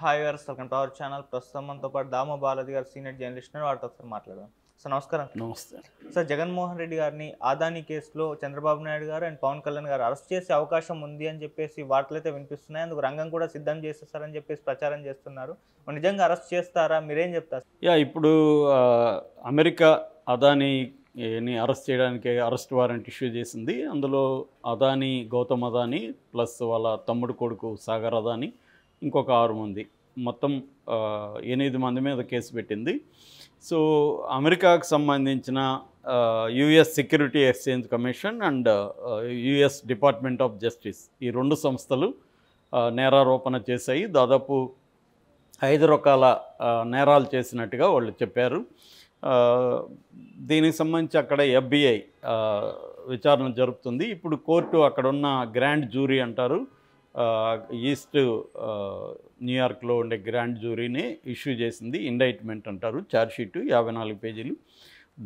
Hi గారు, welcome to our channel. ప్రస్తుతం మనతో పాటు దామ బాలాజీ గారు సీనియర్ జర్నలిస్ట్ ఉన్నారు. వారితో ఒకసారి మాట్లాడదాం. సార్ నమస్కారం. నమస్తే. సార్, జగన్మోహన్ రెడ్డి గారిని ఆదాని కేసులో చంద్రబాబు నాయుడు గారు అండ్ పవన్ కళ్యాణ్ గారు అరెస్ట్ చేసే అవకాశం ఉంది అని చెప్పేసి వార్తలైతే వినిపిస్తున్నాయి. అందుకు రంగం కూడా సిద్ధం చేసేస్తారని చెప్పేసి ప్రచారం చేస్తున్నారు. మరి నిజంగా అరెస్ట్ చేస్తారా? మీరేం చెప్తారు? ఇప్పుడు అమెరికా అదానీని అరెస్ట్ చేయడానికి అరెస్ట్ వారెంట్ ఇష్యూ చేసింది. అందులో అదానీ, గౌతమ్ అదానీ ప్లస్ వాళ్ళ తమ్ముడు కొడుకు సాగర్ అదానీ, ఇంకొక 6 మంది, మొత్తం 8 మంది మీద కేసు పెట్టింది. సో అమెరికాకు సంబంధించిన US security exchange commission and US department of justice, ఈ 2 సంస్థలు నేరారోపణ చేశాయి. దాదాపు 5 రకాల నేరాలు చేసినట్టుగా వాళ్ళు చెప్పారు. దీనికి సంబంధించి అక్కడ FBI విచారణ జరుపుతుంది. ఇప్పుడు కోర్టు అక్కడున్న గ్రాండ్ జ్యూరీ అంటారు, ఈస్ట్ న్యూయార్క్లో ఉండే గ్రాండ్ జ్యూరీని ఇష్యూ చేసింది. ఇండైట్మెంట్ అంటారు, ఛార్జ్షీటు 54 పేజీలు.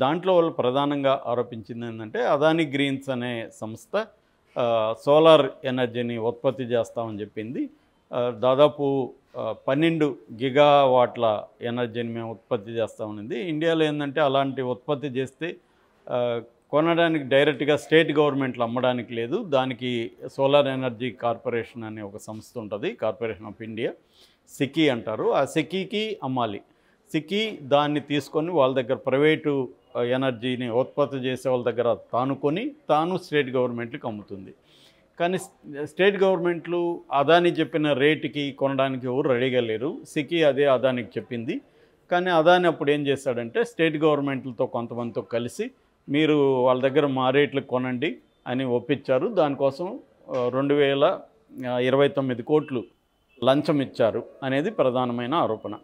దాంట్లో వాళ్ళు ప్రధానంగా ఆరోపించింది ఏంటంటే అదానీ గ్రీన్స్ అనే సంస్థ సోలార్ ఎనర్జీని ఉత్పత్తి చేస్తామని చెప్పింది. దాదాపు 12 గిగావాట్ల ఎనర్జీని మేము ఉత్పత్తి చేస్తామనింది. ఇండియాలో ఏంటంటే అలాంటి ఉత్పత్తి చేస్తే కొనడానికి డైరెక్ట్గా స్టేట్ గవర్నమెంట్లు అమ్మడానికి లేదు. దానికి సోలార్ ఎనర్జీ కార్పొరేషన్ అనే ఒక సంస్థ ఉంటుంది, కార్పొరేషన్ ఆఫ్ ఇండియా, సికీ అంటారు. ఆ సికీకి అమ్మాలి. సికీ దాన్ని తీసుకొని వాళ్ళ దగ్గర ప్రైవేటు ఎనర్జీని ఉత్పత్తి చేసే వాళ్ళ దగ్గర తాను స్టేట్ గవర్నమెంట్లకు అమ్ముతుంది. కానీ స్టేట్ గవర్నమెంట్లు అదానీ చెప్పిన రేటుకి కొనడానికి ఎవరు రెడీగా లేరు. సికీ అదే అదానికి చెప్పింది. కానీ అదానీ అప్పుడు ఏం చేశాడంటే స్టేట్ గవర్నమెంట్లతో కొంతమందితో కలిసి మీరు వాళ్ళ దగ్గర మా రేట్లకు కొనండి అని ఒప్పించారు. దానికోసం 2029 కోట్లు లంచం ఇచ్చారు అనేది ప్రధానమైన ఆరోపణ.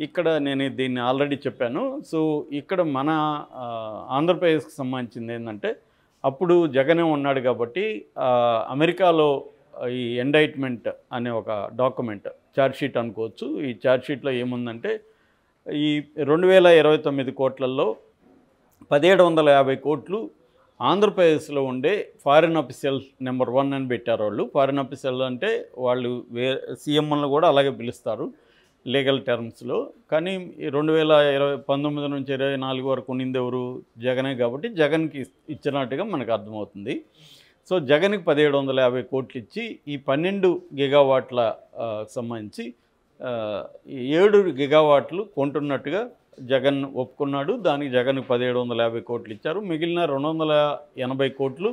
ఇక్కడ నేను దీన్ని ఆల్రెడీ చెప్పాను. సో ఇక్కడ మన ఆంధ్రప్రదేశ్కి సంబంధించింది ఏంటంటే అప్పుడు జగనే ఉన్నాడు కాబట్టి అమెరికాలో ఈ ఇండైట్మెంట్ అనే ఒక డాక్యుమెంట్, ఛార్జ్షీట్ అనుకోవచ్చు. ఈ ఛార్జ్షీట్లో ఏముందంటే ఈ 2029 కోట్లలో 1750 కోట్లు ఆంధ్రప్రదేశ్లో ఉండే ఫారిన్ అఫీషియల్ నెంబర్ 1 అని పెట్టారు వాళ్ళు. ఫారిన్ అఫీషియల్ అంటే వాళ్ళు సీఎంలను కూడా అలాగే పిలుస్తారు లీగల్ టర్మ్స్లో. కానీ 2019 నుంచి 24 వరకు ఉన్నింది ఎవరు? జగనే. కాబట్టి జగన్కి ఇచ్చినట్టుగా మనకు అర్థమవుతుంది. సో జగన్కి 1750 కోట్లు ఇచ్చి ఈ 12 గిగావాట్ల సంబంధించి 7 గిగావాట్లు కొంటున్నట్టుగా జగన్ ఒప్పుకున్నాడు. దానికి జగన్కి 1750 కోట్లు ఇచ్చారు. మిగిలిన 280 కోట్లు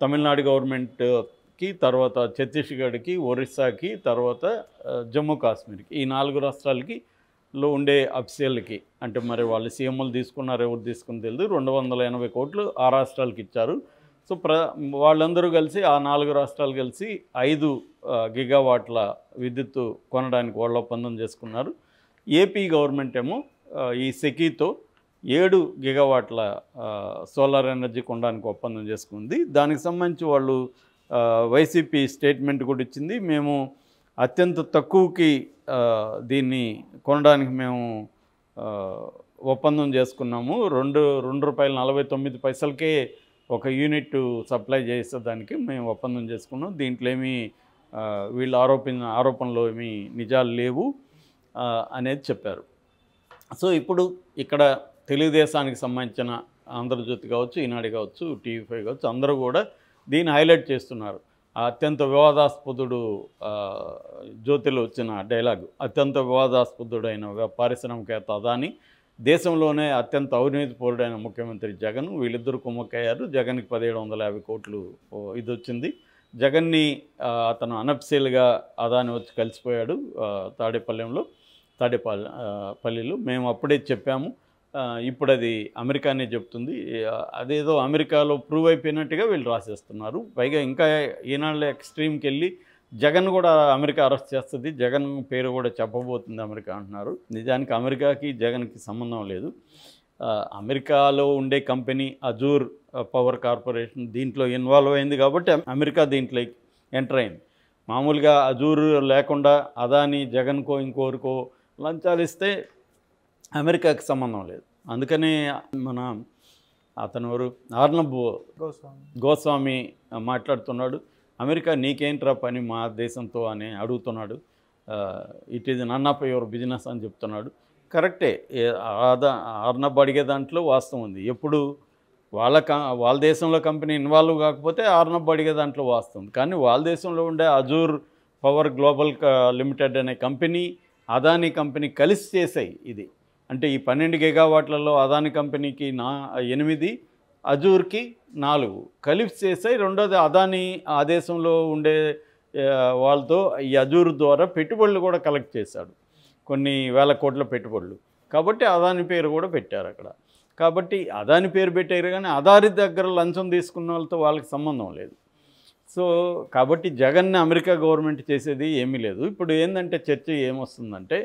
తమిళనాడు గవర్నమెంట్కి, తర్వాత ఛత్తీస్గఢ్కి, ఒరిస్సాకి, తర్వాత జమ్మూ కాశ్మీర్కి, ఈ 4 రాష్ట్రాలకి లో ఉండే అఫీషియల్కి, అంటే మరి వాళ్ళు సీఎంలు తీసుకున్నారు, ఎవరు తీసుకుని తెలియదు, 280 కోట్లు ఆ రాష్ట్రాలకి ఇచ్చారు. సో వాళ్ళందరూ కలిసి, ఆ 4 రాష్ట్రాలు కలిసి 5 గిగావాట్ల విద్యుత్తు కొనడానికి వాళ్ళు ఒప్పందం చేసుకున్నారు. ఏపీ గవర్నమెంట్ ఏమో ఈ సెకీతో 7 గిగావాట్ల సోలార్ ఎనర్జీ కొనడానికి ఒప్పందం చేసుకుంది. దానికి సంబంధించి వాళ్ళు వైసీపీ స్టేట్మెంట్ కూడా ఇచ్చింది. మేము అత్యంత తక్కువకి దీన్ని కొనడానికి మేము ఒప్పందం చేసుకున్నాము. 2 రూపాయల 49 పైసలకే ఒక యూనిట్ సప్లై చేసేదానికి మేము ఒప్పందం చేసుకున్నాం. దీంట్లో ఏమీ వీళ్ళు ఆరోపణలో ఏమీ నిజాలు లేవు అనేది చెప్పారు. సో ఇప్పుడు ఇక్కడ తెలుగుదేశానికి సంబంధించిన ఆంధ్రజ్యోతి కావచ్చు, ఈనాడు కావచ్చు, TV5 కావచ్చు, అందరూ కూడా దీన్ని హైలైట్ చేస్తున్నారు. అత్యంత వివాదాస్పదుడు జ్యోతిలో వచ్చిన డైలాగు, అత్యంత వివాదాస్పదుడైన పారిశ్రామికవేత్త అదానీ, దేశంలోనే అత్యంత అవినీతిపరుడైన ముఖ్యమంత్రి జగన్, వీళ్ళిద్దరూ కుమ్మక్కయ్యారు. జగన్కి 1750 కోట్లు ఇది వచ్చింది. జగన్ని అతను అనఫిషియల్గా అదానీ వచ్చి కలిసిపోయాడు తాడేపల్లిలో. మేము అప్పుడే చెప్పాము, ఇప్పుడు అది అమెరికానే చెప్తుంది. అదేదో అమెరికాలో ప్రూవ్ అయిపోయినట్టుగా వీళ్ళు రాసేస్తున్నారు. పైగా ఇంకా ఈనాళ్ళ ఎక్స్ట్రీమ్కి వెళ్ళి జగన్ కూడా అమెరికా అరెస్ట్ చేస్తుంది, జగన్ పేరు కూడా చెప్పబోతుంది అమెరికా అంటున్నారు. నిజానికి అమెరికాకి జగన్కి సంబంధం లేదు. అమెరికాలో ఉండే కంపెనీ అజూర్ పవర్ కార్పొరేషన్ దీంట్లో ఇన్వాల్వ్ అయింది కాబట్టి అమెరికా దీంట్లో ఎంటర్ అయింది. మామూలుగా అజూర్ లేకుండా అదానీ జగన్కో ఇంకోరికో లంచాలు ఇస్తే అమెరికాకి సంబంధం లేదు. అందుకని మన అతను ఆర్నబ్ గోస్వామి మాట్లాడుతున్నాడు, అమెరికా నీకేంట్రా పని మా దేశంతో అని అడుగుతున్నాడు. It is none of your business అని చెప్తున్నాడు. కరెక్టే, ఆర్నబ్ అడిగే దాంట్లో వాస్తవం ఉంది. ఎప్పుడు వాళ్ళ దేశంలో కంపెనీ ఇన్వాల్వ్ కాకపోతే ఆర్నబ్ అడిగే దాంట్లో వాస్తవం. కానీ వాళ్ళ దేశంలో ఉండే అజూర్ పవర్ గ్లోబల్ లిమిటెడ్ అనే కంపెనీ అదానీ కంపెనీ కలిసి చేసాయి ఇది. అంటే ఈ 12 గిగావాట్లలో అదానీ కంపెనీకి 8, అజూర్కి 4 కలిసి చేసాయి. రెండోది అదానీ ఆ దేశంలో ఉండే వాళ్ళతో ఈ అజూర్ ద్వారా పెట్టుబడులు కూడా కలెక్ట్ చేశాడు, కొన్ని వేల కోట్ల పెట్టుబడులు. కాబట్టి అదానీ పేరు కూడా పెట్టారు అక్కడ. కాబట్టి అదానీ పేరు పెట్టారు, కానీ అదానీ దగ్గర లంచం తీసుకున్న వాళ్ళతో వాళ్ళకి సంబంధం లేదు. సో కాబట్టి జగన్ని అమెరికా గవర్నమెంట్ చేసేది ఏమీ లేదు. ఇప్పుడు ఏంటంటే చర్చ ఏమొస్తుందంటే,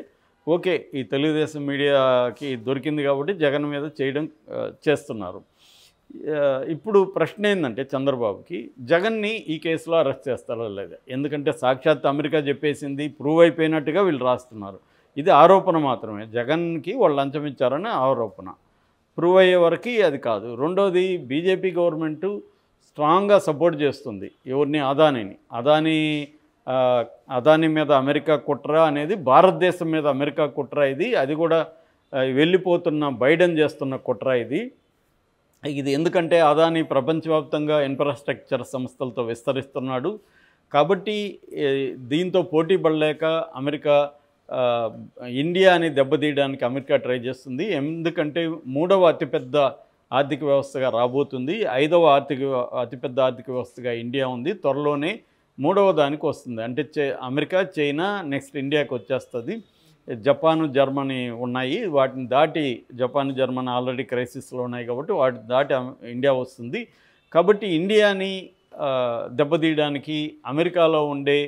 ఓకే ఈ తెలుగుదేశం మీడియాకి దొరికింది కాబట్టి జగన్ మీద చేస్తున్నారు. ఇప్పుడు ప్రశ్న ఏంటంటే చంద్రబాబుకి, జగన్ని ఈ కేసులో అరెస్ట్ చేస్తారో లేదా? ఎందుకంటే సాక్షాత్ అమెరికా చెప్పేసింది, ప్రూవ్ అయిపోయినట్టుగా వీళ్ళు రాస్తున్నారు. ఇది ఆరోపణ మాత్రమే, జగన్కి వాళ్ళు లంచం ఇచ్చారని ఆరోపణ. ప్రూవ్ అయ్యే వరకు అది కాదు. రెండోది, బీజేపీ గవర్నమెంటు స్ట్రాంగ్గా సపోర్ట్ చేస్తుంది ఎవరిని? అదానీ మీద అమెరికా కుట్ర అనేది భారతదేశం మీద అమెరికా కుట్ర ఇది. అది కూడా వెళ్ళిపోతున్న బైడెన్ చేస్తున్న కుట్ర ఇది. ఎందుకంటే అదానీ ప్రపంచవ్యాప్తంగా ఇన్ఫ్రాస్ట్రక్చర్ సంస్థలతో విస్తరిస్తున్నాడు. కాబట్టి దీంతో పోటీ పడలేక అమెరికా ఇండియాని దెబ్బతీయడానికి అమెరికా ట్రై చేస్తుంది. ఎందుకంటే 3వ అతిపెద్ద ఆర్థిక వ్యవస్థగా రాబోతుంది, 5వ అతిపెద్ద ఆర్థిక వ్యవస్థగా ఇండియా ఉంది, త్వరలోనే 3వ దానికి వస్తుంది. అంటే అమెరికా, చైనా, నెక్స్ట్ ఇండియాకి వచ్చేస్తుంది. జపాను, జర్మనీ ఉన్నాయి, వాటిని దాటి జపాన్, జర్మనీ ఆల్రెడీ క్రైసిస్లో ఉన్నాయి కాబట్టి వాటిని దాటి ఇండియా వస్తుంది. కాబట్టి ఇండియాని దెబ్బతీయడానికి అమెరికాలో ఉండే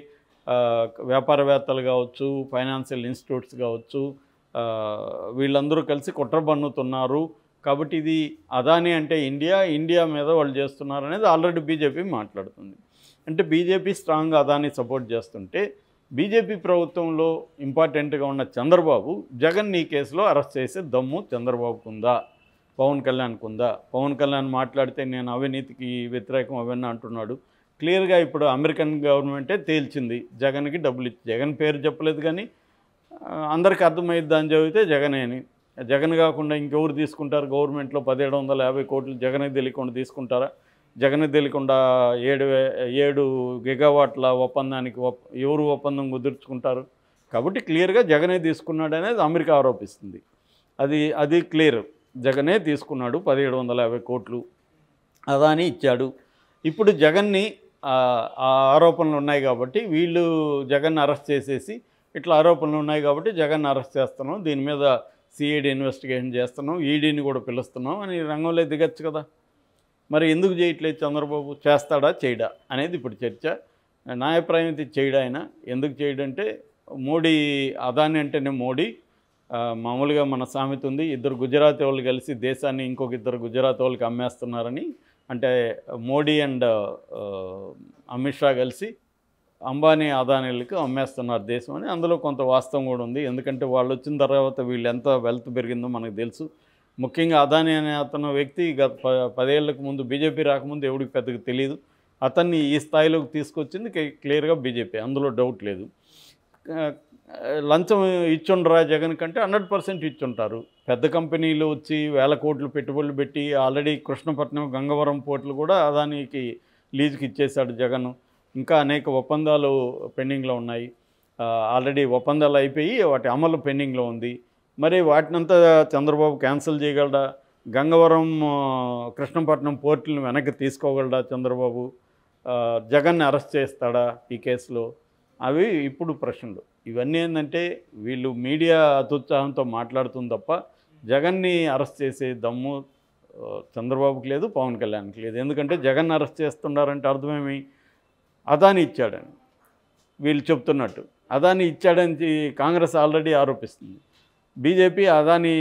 వ్యాపారవేత్తలు కావచ్చు, ఫైనాన్షియల్ ఇన్స్టిట్యూట్స్ కావచ్చు, వీళ్ళందరూ కలిసి కుట్ర పన్నుతున్నారు. కాబట్టి ఇది అదానీ అంటే ఇండియా మీద వాళ్ళు చేస్తున్నారు అనేది ఆల్రెడీ బీజేపీ మాట్లాడుతుంది. అంటే బీజేపీ స్ట్రాంగ్గా అదానీ సపోర్ట్ చేస్తుంటే, బీజేపీ ప్రభుత్వంలో ఇంపార్టెంట్గా ఉన్న చంద్రబాబు జగన్ ఈ కేసులో అరెస్ట్ చేసే దమ్ము చంద్రబాబుకు ఉందా, పవన్ కళ్యాణ్కు ఉందా? పవన్ కళ్యాణ్ మాట్లాడితే నేను అవినీతికి వ్యతిరేకం అవన్నీ అంటున్నాడు. క్లియర్గా ఇప్పుడు అమెరికన్ గవర్నమెంటే తేల్చింది జగన్కి డబ్బులు ఇచ్చి. జగన్ పేరు చెప్పలేదు, కానీ అందరికీ అర్థమైద్ది అని చదివితే జగనే అని. జగన్ కాకుండా ఇంకెవరు తీసుకుంటారు? గవర్నమెంట్లో 1750 కోట్లు జగన్కి తెలియకుండా తీసుకుంటారా? జగన్కి తెలియకుండా 7 గిగావాట్ల ఒప్పందానికి ఎవరు ఒప్పందం కుదుర్చుకుంటారు? కాబట్టి క్లియర్గా జగనే తీసుకున్నాడు అనేది అమెరికా ఆరోపిస్తుంది. అది క్లియర్, జగనే తీసుకున్నాడు 1750 కోట్లు, అదానీ ఇచ్చాడు. ఇప్పుడు జగన్ని ఆ ఆరోపణలు ఉన్నాయి కాబట్టి వీళ్ళు జగన్ అరెస్ట్ చేసేసి, ఇట్లా ఆరోపణలు ఉన్నాయి కాబట్టి జగన్ అరెస్ట్ చేస్తున్నాం, దీని మీద సిఐడి ఇన్వెస్టిగేషన్ చేస్తున్నాం, ఈడీని కూడా పిలుస్తున్నాం అని రంగంలో దిగచ్చు కదా. మరి ఎందుకు చేయట్లేదు చంద్రబాబు? చేస్తాడా చేయడా అనేది ఇప్పుడు చర్చ. నా అభిప్రాయం ఇది చేయడా. ఆయన ఎందుకు చేయడంటే, అదానీ అంటేనే మోడీ. మామూలుగా మన సామెత ఉంది, 2 గుజరాతీ వాళ్ళు కలిసి దేశాన్ని ఇంకొక 2 గుజరాతీ వాళ్ళకి అమ్మేస్తున్నారని. అంటే మోడీ అండ్ అమిత్ షా కలిసి అంబానీ, అదానీలకు అమ్మేస్తున్నారు దేశం అని. అందులో కొంత వాస్తవం కూడా ఉంది. ఎందుకంటే వాళ్ళు వచ్చిన తర్వాత వీళ్ళు ఎంత వెల్త్ పెరిగిందో మనకు తెలుసు. ముఖ్యంగా అదానీ అనే అతను వ్యక్తి గత 10 ఏళ్లకు ముందు, బీజేపీ రాకముందు ఎవరికి పెద్దగా తెలియదు. అతన్ని ఈ స్థాయిలోకి తీసుకొచ్చింది క్లియర్గా బీజేపీ, అందులో డౌట్ లేదు. లంచం ఇచ్చుండరా జగన్ కంటే 100% ఇచ్చుంటారు. పెద్ద కంపెనీలు వచ్చి వేల కోట్లు పెట్టుబడులు పెట్టి ఆల్రెడీ కృష్ణపట్నం, గంగవరం పోర్టులు కూడా అదానీకి లీజుకి ఇచ్చేశాడు జగన్. ఇంకా అనేక ఒప్పందాలు పెండింగ్లో ఉన్నాయి. ఆల్రెడీ ఒప్పందాలు అయిపోయి వాటి అమలు పెండింగ్లో ఉంది. మరి వాటినంతా చంద్రబాబు క్యాన్సిల్ చేయగలడా? గంగవరం, కృష్ణపట్నం పోర్టులను వెనక్కి తీసుకోగలడా చంద్రబాబు? జగన్ని అరెస్ట్ చేస్తాడా ఈ కేసులో? అవి ఇప్పుడు ప్రశ్నలు. ఇవన్నీ ఏంటంటే వీళ్ళు మీడియా అత్యుత్సాహంతో మాట్లాడుతుంది తప్ప జగన్ని అరెస్ట్ చేసే దమ్ము చంద్రబాబుకి లేదు, పవన్ కళ్యాణ్కి లేదు. ఎందుకంటే జగన్ అరెస్ట్ చేస్తున్నారంటే అర్థమేమి? అదానీ ఇచ్చాడని వీళ్ళు చెప్తున్నట్టు. అదానీ ఇచ్చాడని కాంగ్రెస్ ఆల్రెడీ ఆరోపిస్తుంది. బీజేపీ అదానీ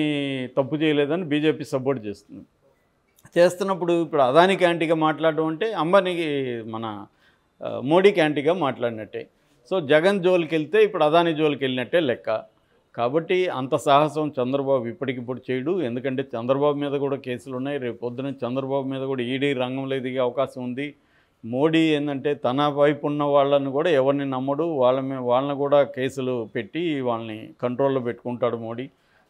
తప్పు చేయలేదని బీజేపీ సపోర్ట్ చేస్తున్నప్పుడు ఇప్పుడు అదానీకి యాంటీగా మాట్లాడడం అంటే అంబానీకి, మన మోడీకి యాంటీగా మాట్లాడినట్టే. సో జగన్ జోలికి వెళ్తే ఇప్పుడు అదానీ జోలికి వెళ్ళినట్టే లెక్క. కాబట్టి అంత సాహసం చంద్రబాబు ఇప్పటికిప్పుడు చేయడు. ఎందుకంటే చంద్రబాబు మీద కూడా కేసులు ఉన్నాయి. రేపు పొద్దున చంద్రబాబు మీద కూడా ఈడీ రంగంలో దిగే అవకాశం ఉంది. మోడీ ఏంటంటే తన వైపు ఉన్న వాళ్ళని కూడా ఎవరిని నమ్మడు, వాళ్ళని కూడా కేసులు పెట్టి వాళ్ళని కంట్రోల్లో పెట్టుకుంటాడు మోడీ.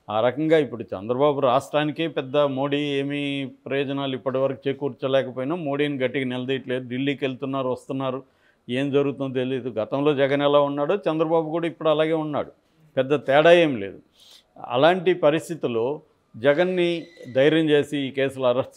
ఆ రకంగా ఇప్పుడు చంద్రబాబు రాష్ట్రానికే పెద్ద మోడీ ఏమీ ప్రయోజనాలు ఇప్పటివరకు చేకూర్చలేకపోయినా మోడీని గట్టిగా నిలదీయట్లేదు. ఢిల్లీకి వెళ్తున్నారు, వస్తున్నారు, ఏం జరుగుతుందో తెలియదు. గతంలో జగన్ ఎలా ఉన్నాడో చంద్రబాబు కూడా ఇప్పుడు అలాగే ఉన్నాడు, పెద్ద తేడా ఏం లేదు. అలాంటి పరిస్థితుల్లో జగన్ని ధైర్యం చేసి ఈ కేసులు అరెస్ట్